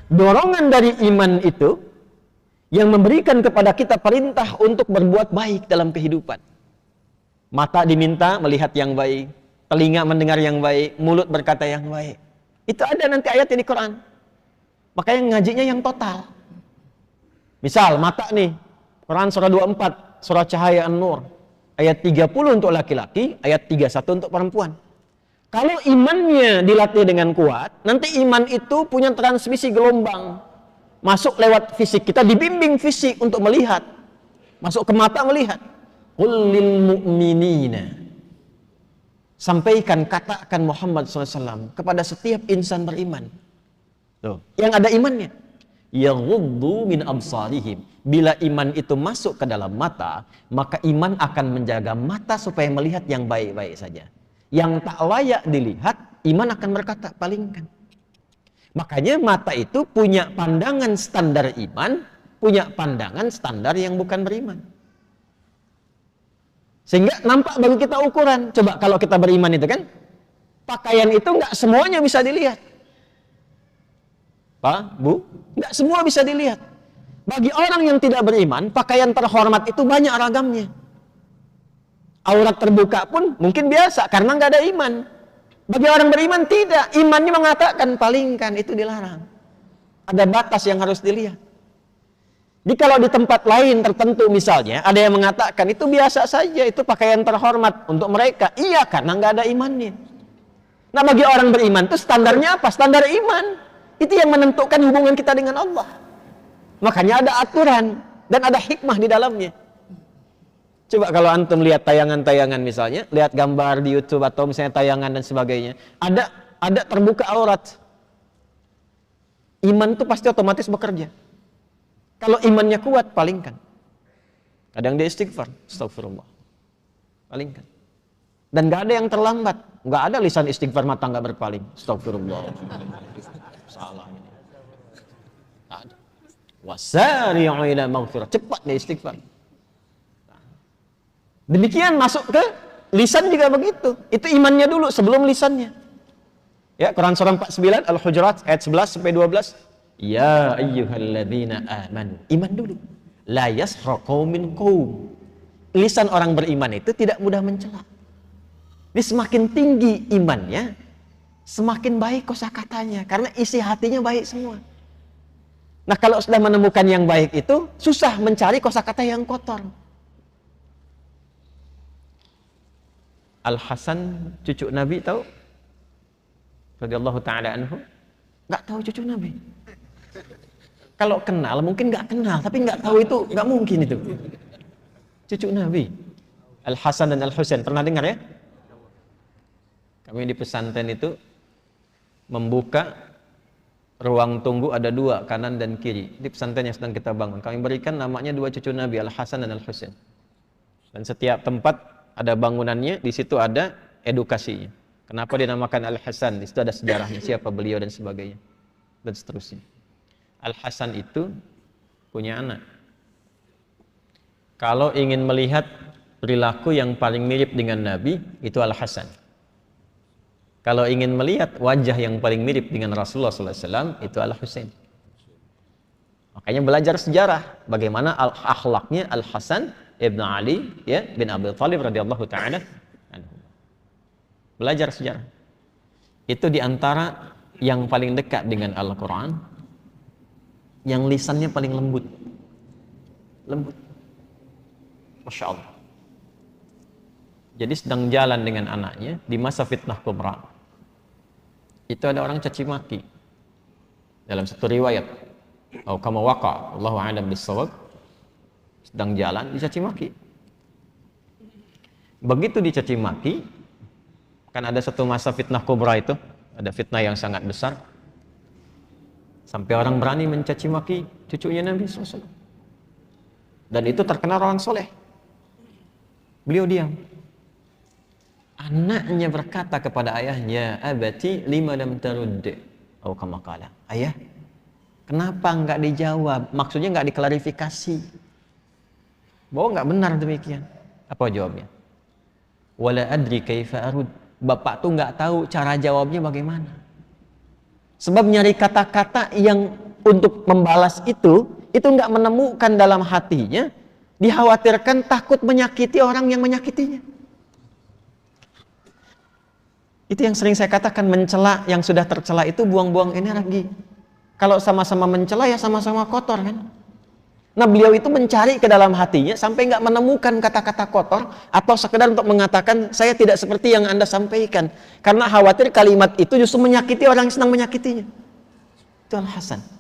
dorongan dari iman itu yang memberikan kepada kita perintah untuk berbuat baik dalam kehidupan. Mata diminta melihat yang baik, telinga mendengar yang baik, mulut berkata yang baik. Itu ada nanti ayatnya di Quran. Makanya ngajinya yang total. Misal mata nih, Quran surah 24, surah Cahaya An-Nur, ayat 30 untuk laki-laki, ayat 31 untuk perempuan. Kalau imannya dilatih dengan kuat, nanti iman itu punya transmisi gelombang. Masuk lewat fisik, kita dibimbing fisik untuk melihat. Masuk ke mata melihat. Qul lil mu'minina. Sampaikan, katakan Muhammad SAW kepada setiap insan beriman. Tuh, yang ada imannya. Yaghuddu min absarihim. Bila iman itu masuk ke dalam mata, maka iman akan menjaga mata supaya melihat yang baik-baik saja. Yang tak layak dilihat, iman akan berkata, palingkan. Makanya mata itu punya pandangan standar iman, punya pandangan standar yang bukan beriman. Sehingga nampak bagi kita ukuran. Coba kalau kita beriman itu kan, pakaian itu nggak semuanya bisa dilihat. Pak, Bu, nggak semua bisa dilihat. Bagi orang yang tidak beriman, pakaian terhormat itu banyak ragamnya. Aurat terbuka pun mungkin biasa karena nggak ada iman. Bagi orang beriman tidak, imannya mengatakan palingkan, itu dilarang. Ada batas yang harus dilihat. Jadi kalau di tempat lain tertentu misalnya ada yang mengatakan itu biasa saja, itu pakaian terhormat untuk mereka. Iya, karena nggak ada imannya. Nah, bagi orang beriman itu standarnya apa? Standar iman. Itu yang menentukan hubungan kita dengan Allah. Makanya ada aturan dan ada hikmah di dalamnya. Coba kalau antum lihat tayangan-tayangan misalnya, lihat gambar di YouTube atau misalnya tayangan dan sebagainya, ada terbuka aurat. Iman itu pasti otomatis bekerja. Kalau imannya kuat, palingkan. Kadang dia istighfar, astagfirullah. Palingkan. Dan nggak ada yang terlambat. Nggak ada lisan istighfar mata nggak berpaling. Astagfirullah. Salah ini. Nggak ada. Wasari'u ila maghfirah. Cepat dia istighfar. Demikian masuk ke lisan juga begitu. Itu imannya dulu sebelum lisannya. Ya, Quran surah 49 Al-Hujurat ayat 11 sampai 12. Ya ayyuhalladzina amanu. Iman dulu. La yasra qaumin qaum. Lisan orang beriman itu tidak mudah mencela. Ini semakin tinggi imannya, semakin baik kosakatanya karena isi hatinya baik semua. Nah, kalau sudah menemukan yang baik itu susah mencari kosakata yang kotor. Al-Hasan cucu Nabi tahu? Radhiyallahu ta'ala anhu. Nggak tahu cucu Nabi. Kalau kenal mungkin nggak kenal, tapi nggak tahu itu nggak mungkin itu. Cucu Nabi. Al-Hasan dan Al-Husain pernah dengar ya? Kami di pesantren itu membuka ruang tunggu ada dua, kanan dan kiri. Di pesantren yang sedang kita bangun. Kami berikan namanya dua cucu Nabi, Al-Hasan dan Al-Husain. Dan setiap tempat ada bangunannya, di situ ada edukasinya. Kenapa dinamakan Al-Hasan? Di situ ada sejarahnya, siapa beliau dan sebagainya. Dan seterusnya. Al-Hasan itu punya anak. Kalau ingin melihat perilaku yang paling mirip dengan Nabi, itu Al-Hasan. Kalau ingin melihat wajah yang paling mirip dengan Rasulullah SAW, itu Al-Husain. Makanya belajar sejarah, bagaimana akhlaknya Al-Hasan Ibn Ali ya bin Abi Thalib radhiyallahu ta'ala anhu. Belajar sejarah. Itu diantara yang paling dekat dengan Al-Quran, yang lisannya paling lembut. Lembut. Masya Allah. Jadi sedang jalan dengan anaknya di masa fitnah kubra. Itu ada orang caci maki. Dalam satu riwayat, atau kama waqa, Allahu a'lam bis-shawab, sedang jalan dicaci maki. Begitu dicaci maki, kan ada satu masa fitnah kubra itu, ada fitnah yang sangat besar, sampai orang berani mencaci maki cucunya Nabi SAW. Dan itu terkenal orang soleh. Beliau diam. Anaknya berkata kepada ayahnya, abati lima lam tarud, atau kama qala, ayah, kenapa enggak dijawab? Maksudnya enggak diklarifikasi. Bahwa nggak benar demikian. Apa jawabnya? Wala adri kaifa arud. Bapak tuh nggak tahu cara jawabnya bagaimana. Sebab nyari kata-kata yang untuk membalas itu nggak menemukan dalam hatinya, dikhawatirkan takut menyakiti orang yang menyakitinya. Itu yang sering saya katakan, mencela yang sudah tercela itu buang-buang energi. Kalau sama-sama mencela ya sama-sama kotor kan. Nah, beliau itu mencari ke dalam hatinya sampai nggak menemukan kata-kata kotor atau sekedar untuk mengatakan saya tidak seperti yang Anda sampaikan. Karena khawatir kalimat itu justru menyakiti orang yang sedang menyakitinya. Itu Al-Hasan.